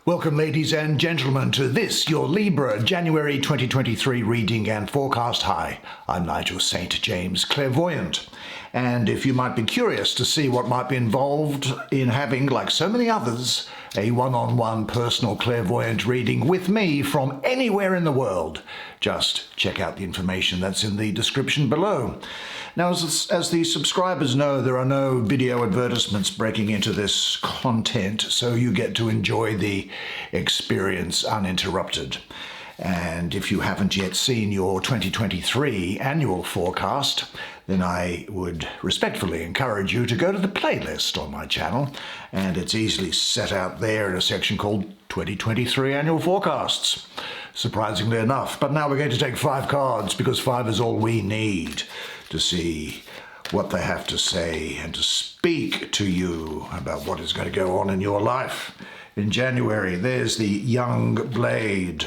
Welcome, ladies and gentlemen, to this, your Libra January 2023 reading and forecast. Hi, I'm Nigel Saint James, clairvoyant. And if you might be curious to see what might be involved in having, like so many others, a one-on-one personal clairvoyant reading with me from anywhere in the world, just check out the information that's in the description below. Now, as the subscribers know, there are no video advertisements breaking into this content, so you get to enjoy the experience uninterrupted. And if you haven't yet seen your 2023 annual forecast, then I would respectfully encourage you to go to the playlist on my channel, and it's easily set out there in a section called 2023 Annual Forecasts, surprisingly enough. But now we're going to take 5 cards, because 5 is all we need to see what they have to say and to speak to you about what is going to go on in your life in January. There's the young blade.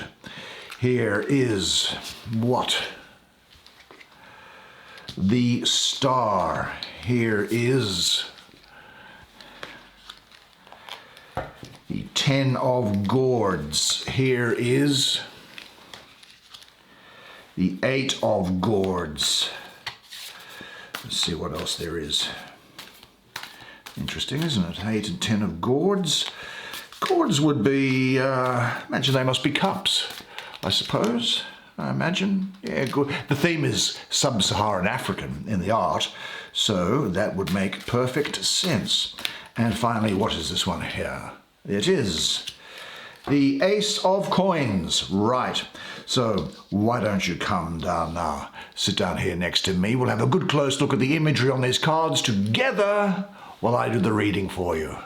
Here is what? The star. Here is the 10 of gourds. Here is the 8 of gourds. Let's see what else there is. Interesting, isn't it? 8 and 10 of gourds. Gourds would be, imagine they must be cups, I suppose. I imagine. Yeah, good. The theme is sub-Saharan African in the art, so that would make perfect sense. And finally, what is this one here? It is the Ace of Coins. Right. So why don't you come down now? Sit down here next to me. We'll have a good close look at the imagery on these cards together while I do the reading for you.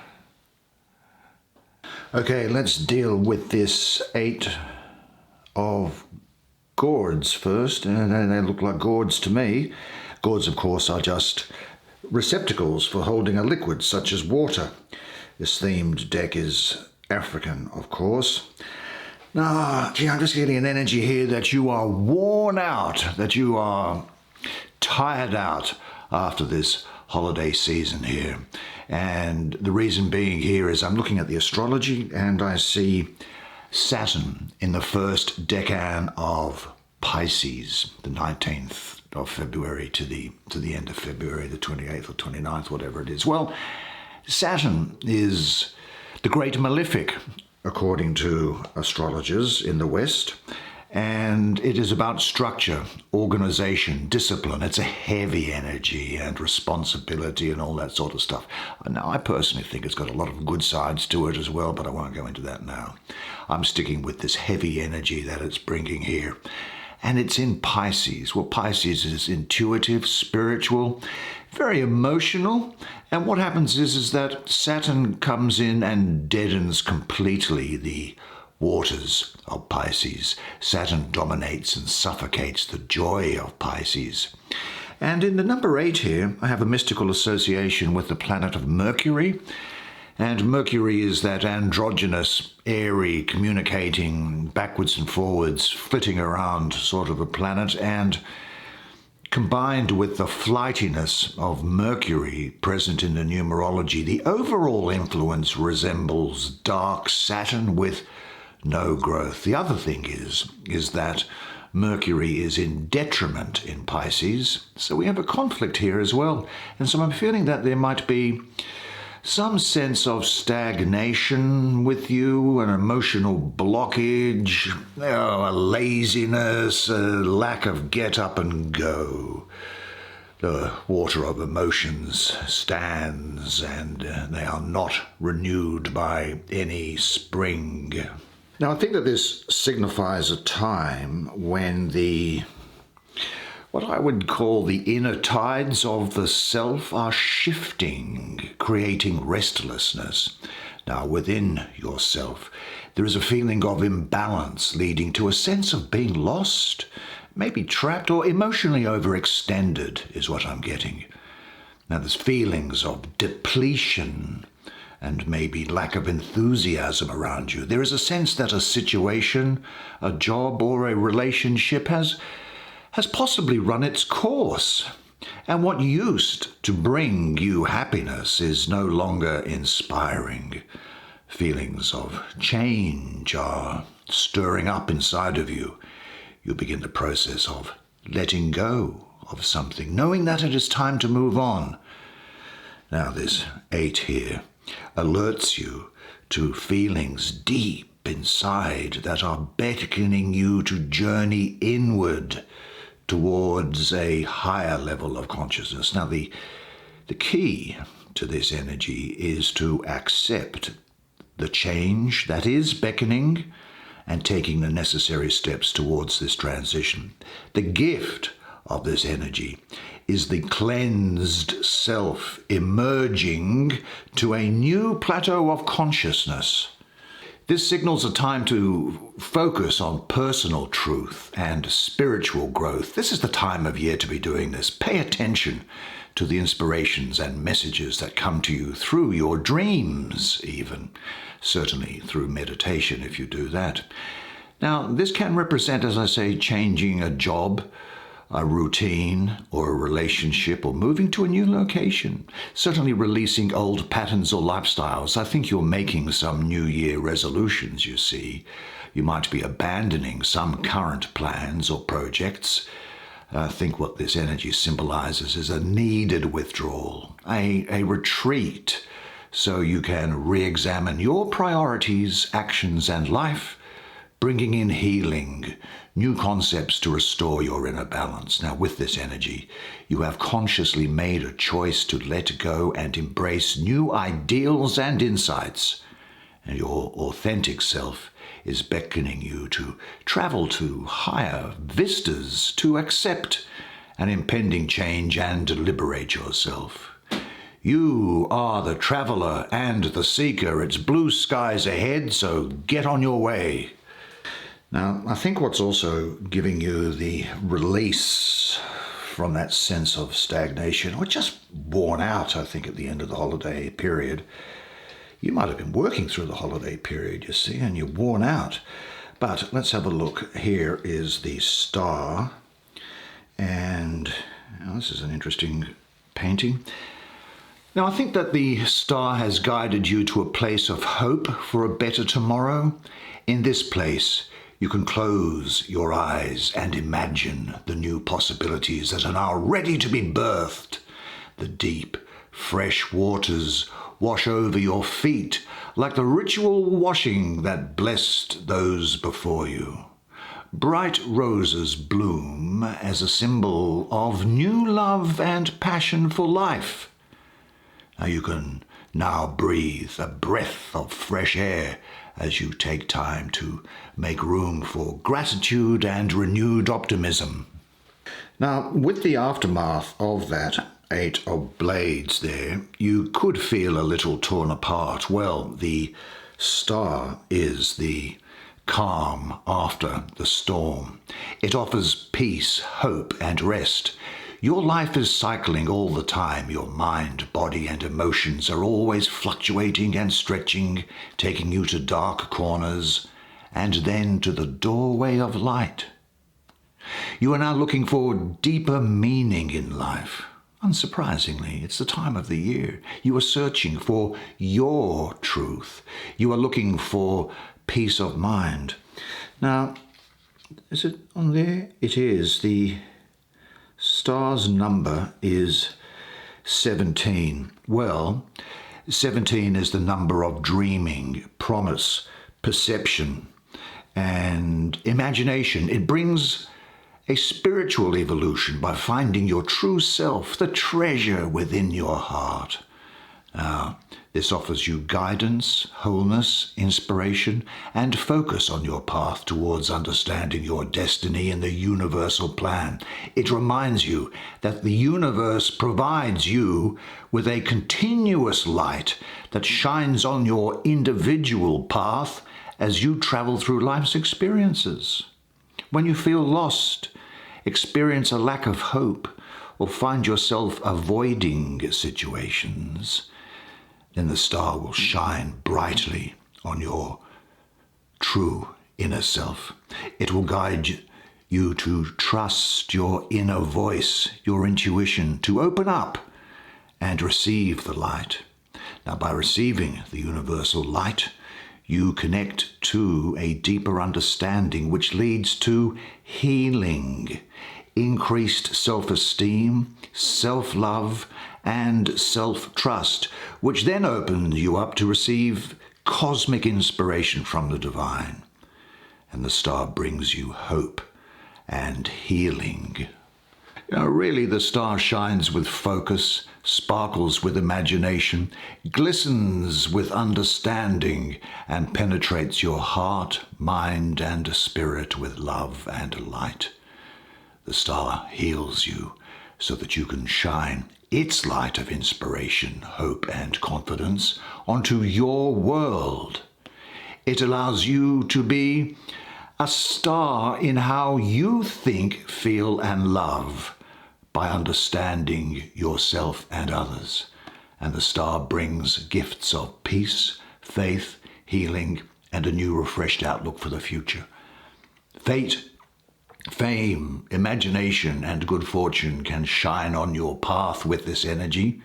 Okay, let's deal with this 8 of gourds first. And they look like gourds to me. Gourds, of course, are just receptacles for holding a liquid such as water. This themed deck is African, of course. Now, gee, I'm just getting an energy here that you are worn out, that you are tired out after this holiday season here. And the reason being here is I'm looking at the astrology and I see Saturn in the first decan of Pisces, the 19th of February to the end of February, the 28th or 29th, whatever it is. Well, Saturn is the great malefic, according to astrologers in the West, and it is about structure, organization, discipline. It's a heavy energy and responsibility and all that sort of stuff. Now, I personally think it's got a lot of good sides to it as well, but I won't go into that now. I'm sticking with this heavy energy that it's bringing here. And it's in Pisces. Well, Pisces is intuitive, spiritual, very emotional. And what happens is that Saturn comes in and deadens completely the waters of Pisces. Saturn dominates and suffocates the joy of Pisces. And in the number 8 here, I have a mystical association with the planet of Mercury. And Mercury is that androgynous, airy, communicating backwards and forwards, flitting around sort of a planet. And combined with the flightiness of Mercury present in the numerology, the overall influence resembles dark Saturn with no growth. The other thing is that Mercury is in detriment in Pisces, so we have a conflict here as well. And so I'm feeling that there might be some sense of stagnation with you, an emotional blockage, a laziness, a lack of get up and go. The water of emotions stands and they are not renewed by any spring. Now, I think that this signifies a time when what I would call the inner tides of the self are shifting, creating restlessness. Now, within yourself, there is a feeling of imbalance leading to a sense of being lost, maybe trapped or emotionally overextended is what I'm getting. Now, there's feelings of depletion and maybe lack of enthusiasm around you. There is a sense that a situation, a job, or a relationship has possibly run its course, and what used to bring you happiness is no longer inspiring. feelings of change are stirring up inside of you, you begin the process of letting go of something, knowing that it is time to move on. Now this 8 here alerts you to feelings deep inside that are beckoning you to journey inward towards a higher level of consciousness. Now the key to this energy is to accept the change that is beckoning and taking the necessary steps towards this transition. The gift of this energy is the cleansed self emerging to a new plateau of consciousness. This signals a time to focus on personal truth and spiritual growth. This is the time of year to be doing this. Pay attention to the inspirations and messages that come to you through your dreams, even. Certainly through meditation if you do that. Now, this can represent, as I say, changing a job, a routine, or a relationship, or moving to a new location. Certainly releasing old patterns or lifestyles. I think you're making some New Year resolutions, you see. You might be abandoning some current plans or projects. I think what this energy symbolizes is a needed withdrawal, a retreat, so you can re-examine your priorities, actions, and life, bringing in healing, new concepts to restore your inner balance. Now, with this energy, you have consciously made a choice to let go and embrace new ideals and insights, and your authentic self is beckoning you to travel to higher vistas, to accept an impending change and liberate yourself. You are the traveler and the seeker. It's blue skies ahead, so get on your way. Now, I think what's also giving you the release from that sense of stagnation, or just worn out, I think, at the end of the holiday period. You might have been working through the holiday period, you see, and you're worn out. But let's have a look. Here is the star, and this is an interesting painting. Now, I think that the star has guided you to a place of hope for a better tomorrow. In this place, you can close your eyes and imagine the new possibilities that are now ready to be birthed. The deep, fresh waters wash over your feet like the ritual washing that blessed those before you. Bright roses bloom as a symbol of new love and passion for life. Now you can now breathe a breath of fresh air as you take time to make room for gratitude and renewed optimism. Now, with the aftermath of that 8 of blades there, you could feel a little torn apart. Well, the star is the calm after the storm. It offers peace, hope, and rest. Your life is cycling all the time. Your mind, body, and emotions are always fluctuating and stretching, taking you to dark corners, and then to the doorway of light. You are now looking for deeper meaning in life. Unsurprisingly, it's the time of the year. You are searching for your truth. You are looking for peace of mind. Now, is it on there? It is. The star's number is 17. Well, 17 is the number of dreaming, promise, perception, and imagination. It brings a spiritual evolution by finding your true self, the treasure within your heart. Now, this offers you guidance, wholeness, inspiration, and focus on your path towards understanding your destiny in the universal plan. It reminds you that the universe provides you with a continuous light that shines on your individual path as you travel through life's experiences. When you feel lost, experience a lack of hope, or find yourself avoiding situations, then the star will shine brightly on your true inner self. It will guide you to trust your inner voice, your intuition, to open up and receive the light. Now, by receiving the universal light, you connect to a deeper understanding which leads to healing, increased self-esteem, self-love, and self-trust, which then opens you up to receive cosmic inspiration from the divine. And the star brings you hope and healing. Really, the star shines with focus, sparkles with imagination, glistens with understanding, and penetrates your heart, mind, and spirit with love and light. The star heals you so that you can shine its light of inspiration, hope, and confidence onto your world. It allows you to be a star in how you think, feel, and love by understanding yourself and others. And the star brings gifts of peace, faith, healing, and a new refreshed outlook for the future. Fate, fame, imagination, and good fortune can shine on your path with this energy.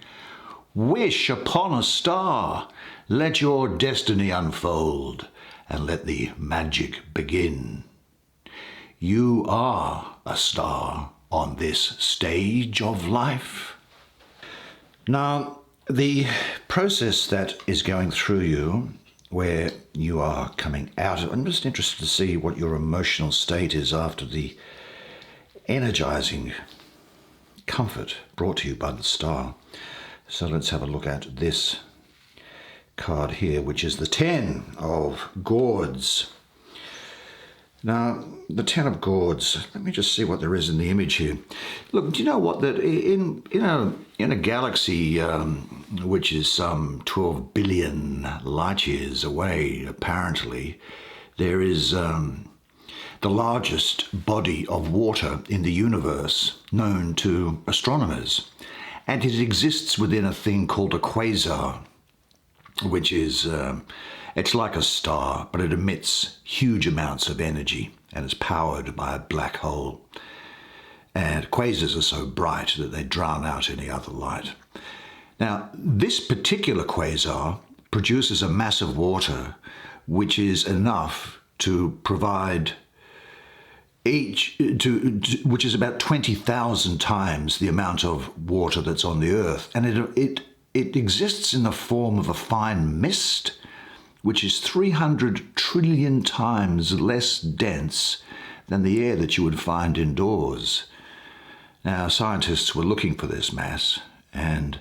Wish upon a star. Let your destiny unfold, and let the magic begin. You are a star on this stage of life. Now, the process that is going through you, where you are coming out, I'm just interested to see what your emotional state is after the energizing comfort brought to you by the star. So let's have a look at this card here, which is the 10 of Gourds. Now, the 10 of Gourds, let me just see what there is in the image here. Look, do you know what, that in a galaxy which is some 12 billion light years away, apparently, there is the largest body of water in the universe known to astronomers. And it exists within a thing called a quasar, which is, it's like a star, but it emits huge amounts of energy and is powered by a black hole. And quasars are so bright that they drown out any other light. Now, this particular quasar produces a mass of water which is enough to provide which is about 20,000 times the amount of water that's on the Earth. And it exists in the form of a fine mist, which is 300 trillion times less dense than the air that you would find indoors. Now, scientists were looking for this mass, and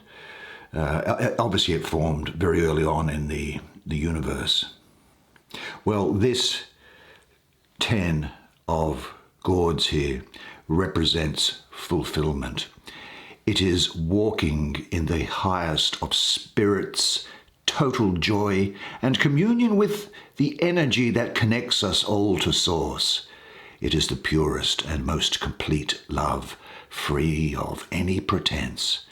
obviously it formed very early on in the universe. Well, this 10 of Gourds here represents fulfillment. It is walking in the highest of spirits, total joy, and communion with the energy that connects us all to Source. It is the purest and most complete love, free of any pretense.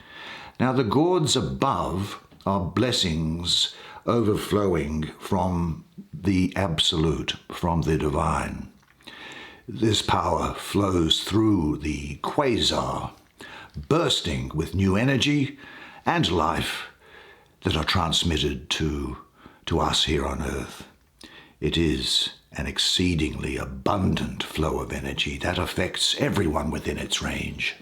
Now, the Gourds above are blessings overflowing from the Absolute, from the Divine. This power flows through the quasar, bursting with new energy and life that are transmitted to us here on Earth. It is an exceedingly abundant flow of energy that affects everyone within its range.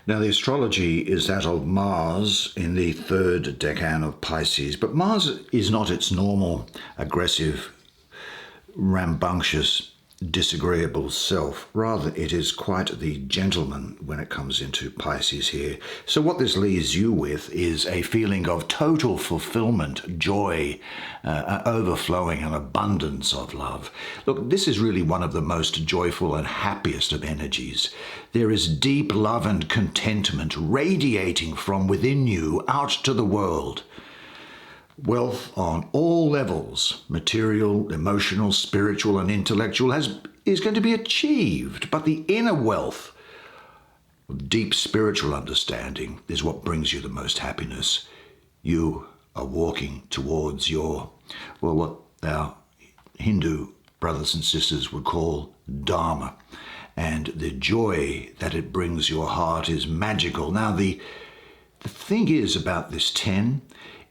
Now, the astrology is that of Mars in the third decan of Pisces, but Mars is not its normal, aggressive, rambunctious, disagreeable self. Rather, it is quite the gentleman when it comes into Pisces here. So what this leaves you with is a feeling of total fulfillment, joy, overflowing and abundance of love. Look, this is really one of the most joyful and happiest of energies. There is deep love and contentment radiating from within you out to the world. Wealth on all levels, material, emotional, spiritual, and intellectual, is going to be achieved. But the inner wealth of deep spiritual understanding is what brings you the most happiness. You are walking towards what our Hindu brothers and sisters would call Dharma. And the joy that it brings your heart is magical. Now, the thing is about this 10,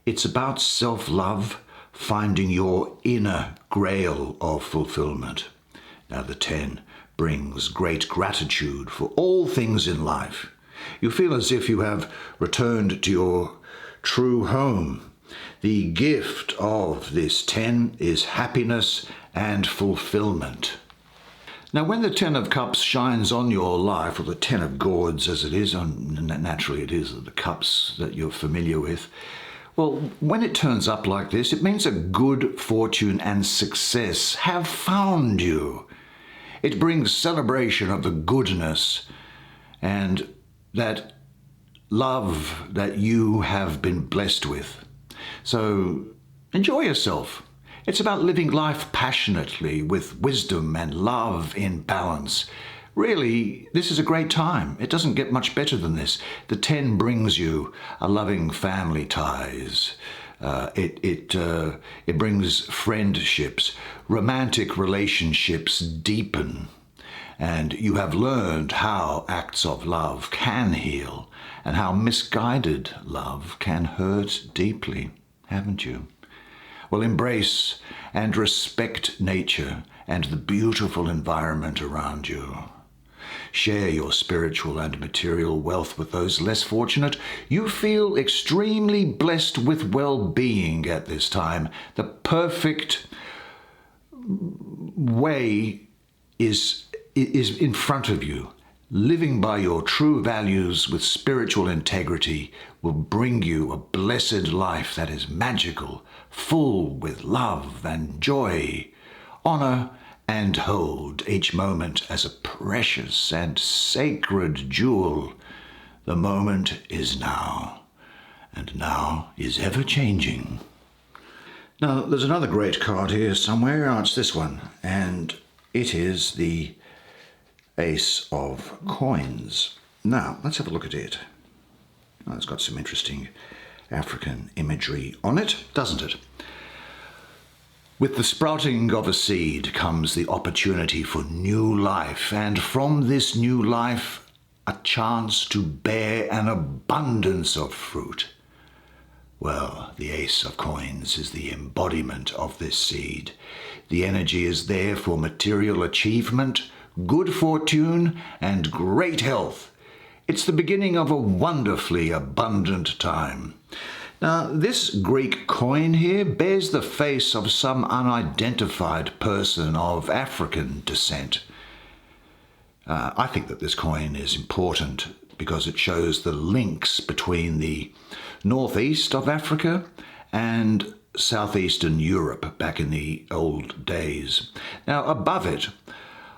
It's about self-love, finding your inner grail of fulfillment. Now the 10 brings great gratitude for all things in life. You feel as if you have returned to your true home. The gift of this 10 is happiness and fulfillment. Now, when the 10 of Cups shines on your life, or the 10 of Gourds as it is, and naturally it is the cups that you're familiar with, well, when it turns up like this, it means a good fortune and success have found you. It brings celebration of the goodness and that love that you have been blessed with. So enjoy yourself. It's about living life passionately with wisdom and love in balance. Really, this is a great time. It doesn't get much better than this. The 10 brings you a loving family ties. It brings friendships. Romantic relationships deepen. And you have learned how acts of love can heal and how misguided love can hurt deeply, haven't you? Well, embrace and respect nature and the beautiful environment around you. Share your spiritual and material wealth with those less fortunate. You feel extremely blessed with well-being at this time. The perfect way is in front of you. Living by your true values with spiritual integrity will bring you a blessed life that is magical, full with love and joy. Honor and hold each moment as a precious and sacred jewel. The moment is now, and now is ever changing. Now, there's another great card here somewhere. Oh, it's this one, and it is the Ace of Coins. Now, let's have a look at it. Oh, it's got some interesting African imagery on it, doesn't it? With the sprouting of a seed comes the opportunity for new life, and from this new life, a chance to bear an abundance of fruit. Well, the Ace of Coins is the embodiment of this seed. The energy is there for material achievement, good fortune, and great health. It's the beginning of a wonderfully abundant time. Now, this Greek coin here bears the face of some unidentified person of African descent. I think that this coin is important because it shows the links between the northeast of Africa and southeastern Europe back in the old days. Now, above it,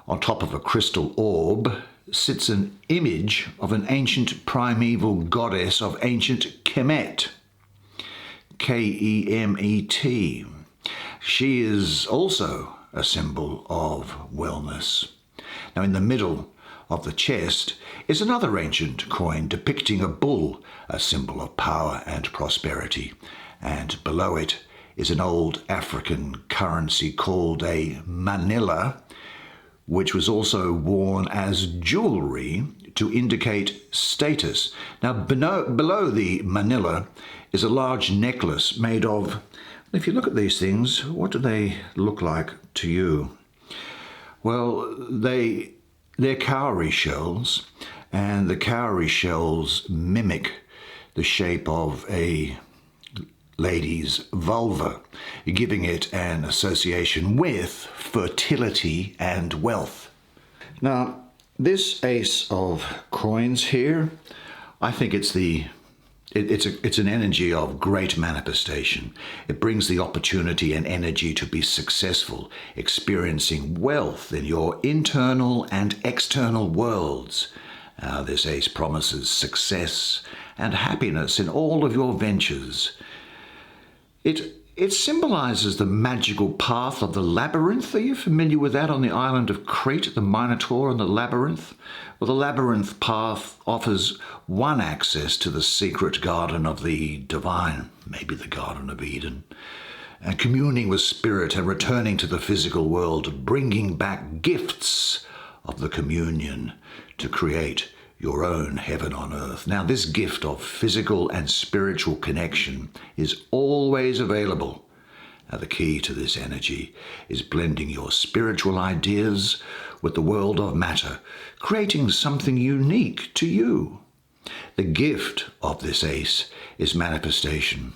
on top of a crystal orb, sits an image of an ancient primeval goddess of ancient Kemet. K-E-M-E-T. She is also a symbol of wellness. Now, in the middle of the chest is another ancient coin depicting a bull, a symbol of power and prosperity. And below it is an old African currency called a manila, which was also worn as jewelry to indicate status. Now, below the manila is a large necklace made of, if you look at these things, what do they look like to you? Well, they're cowrie shells, and the cowrie shells mimic the shape of a lady's vulva, giving it an association with fertility and wealth. Now, this Ace of Coins here, I think it's an energy of great manifestation. It brings the opportunity and energy to be successful, experiencing wealth in your internal and external worlds. This ace promises success and happiness in all of your ventures. It symbolizes the magical path of the labyrinth. Are you familiar with that on the island of Crete, the Minotaur and the labyrinth? Well, the labyrinth path offers one access to the secret garden of the divine, maybe the Garden of Eden, and communing with spirit and returning to the physical world, bringing back gifts of the communion to create your own heaven on earth. Now, this gift of physical and spiritual connection is always available. Now, the key to this energy is blending your spiritual ideas with the world of matter, creating something unique to you. The gift of this ace is manifestation.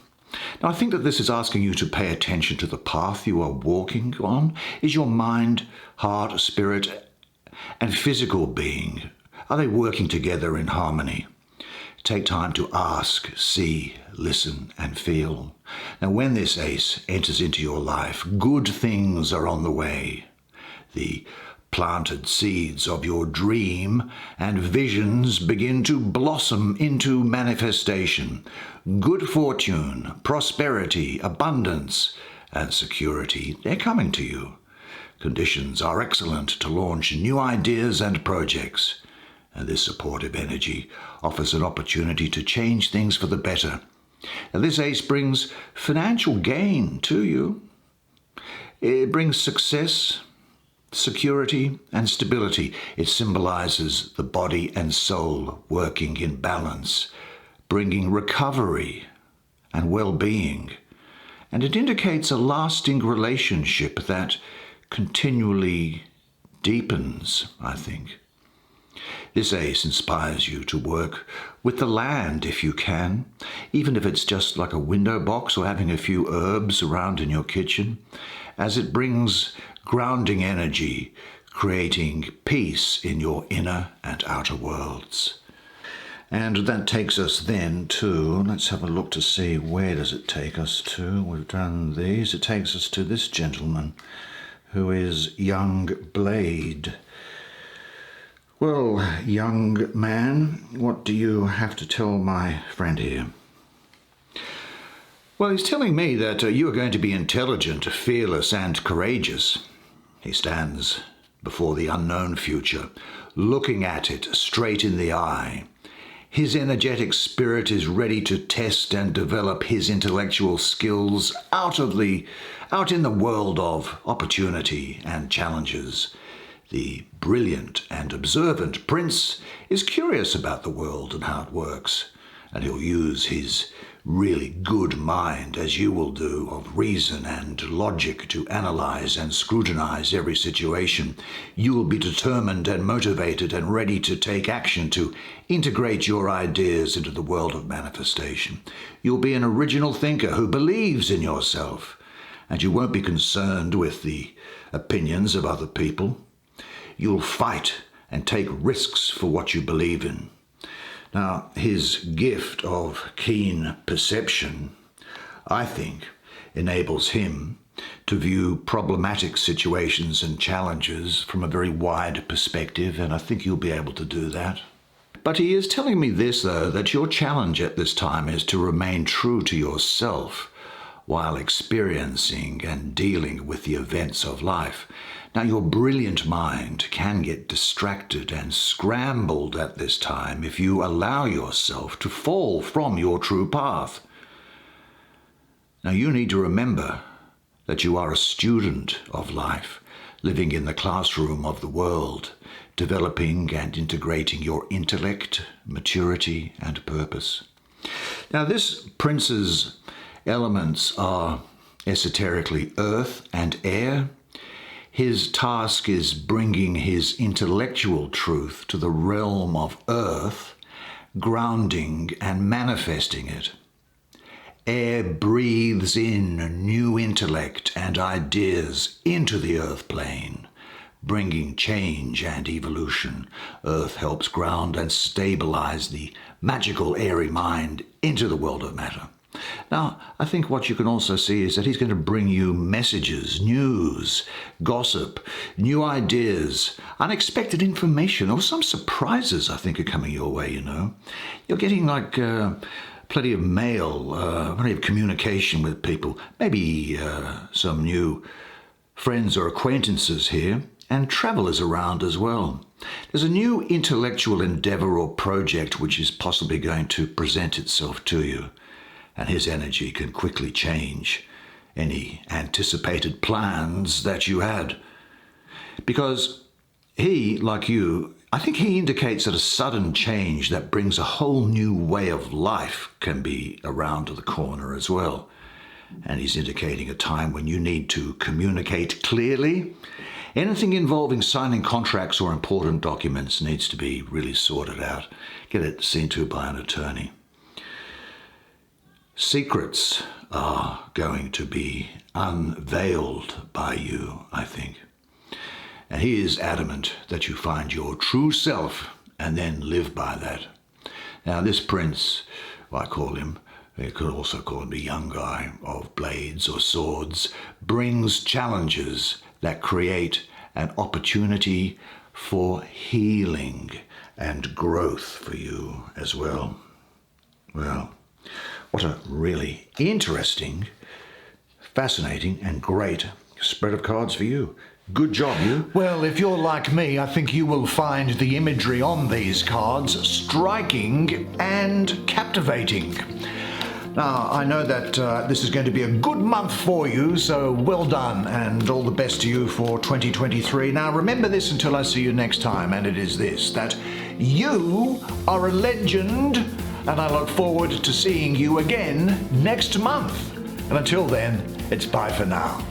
Now, I think that this is asking you to pay attention to the path you are walking on. Is your mind, heart, spirit, and physical being, are they working together in harmony? Take time to ask, see, listen, and feel. Now, when this ace enters into your life, good things are on the way. The planted seeds of your dream and visions begin to blossom into manifestation. Good fortune, prosperity, abundance, and security, they're coming to you. Conditions are excellent to launch new ideas and projects. And this supportive energy offers an opportunity to change things for the better. Now, this ace brings financial gain to you. It brings success, security, and stability. It symbolizes the body and soul working in balance, bringing recovery and well-being. And it indicates a lasting relationship that continually deepens, I think. This ace inspires you to work with the land if you can, even if it's just like a window box or having a few herbs around in your kitchen, as it brings grounding energy, creating peace in your inner and outer worlds. And that takes us then to, let's have a look to see where does it take us to. We've done these. It takes us to this gentleman who is young Blade. Well, young man, what do you have to tell my friend here? Well, he's telling me that you are going to be intelligent, fearless, and courageous. He stands before the unknown future, looking at it straight in the eye. His energetic spirit is ready to test and develop his intellectual skills out in the world of opportunity and challenges. The brilliant and observant prince is curious about the world and how it works, and he'll use his really good mind, as you will do, of reason and logic to analyze and scrutinize every situation. You will be determined and motivated and ready to take action to integrate your ideas into the world of manifestation. You'll be an original thinker who believes in yourself, and you won't be concerned with the opinions of other people. You'll fight and take risks for what you believe in. Now, his gift of keen perception, I think, enables him to view problematic situations and challenges from a very wide perspective, and I think you'll be able to do that. But he is telling me this, though, that your challenge at this time is to remain true to yourself while experiencing and dealing with the events of life. Now, your brilliant mind can get distracted and scrambled at this time if you allow yourself to fall from your true path. Now, you need to remember that you are a student of life, living in the classroom of the world, developing and integrating your intellect, maturity, and purpose. Now, this prince's elements are esoterically earth and air. His task is bringing his intellectual truth to the realm of earth, grounding and manifesting it. Air breathes in new intellect and ideas into the earth plane, bringing change and evolution. Earth helps ground and stabilize the magical airy mind into the world of matter. Now, I think what you can also see is that he's going to bring you messages, news, gossip, new ideas, unexpected information, or some surprises I think are coming your way, you know. You're getting plenty of mail, plenty of communication with people, maybe some new friends or acquaintances here, and travelers around as well. There's a new intellectual endeavor or project which is possibly going to present itself to you. And his energy can quickly change any anticipated plans that you had. Because he, like you, I think he indicates that a sudden change that brings a whole new way of life can be around the corner as well. And he's indicating a time when you need to communicate clearly. Anything involving signing contracts or important documents needs to be really sorted out. Get it seen to by an attorney. Secrets are going to be unveiled by you, I think. And he is adamant that you find your true self and then live by that. Now this prince, I call him, you could also call him the young guy of blades or swords, brings challenges that create an opportunity for healing and growth for you as well. Well, what a really interesting, fascinating and great spread of cards for you. Good job, you. Well, if you're like me, I think you will find the imagery on these cards striking and captivating. Now, I know that this is going to be a good month for you, so well done and all the best to you for 2023. Now, remember this until I see you next time, and it is this, that you are a legend, and I look forward to seeing you again next month. And until then, it's bye for now.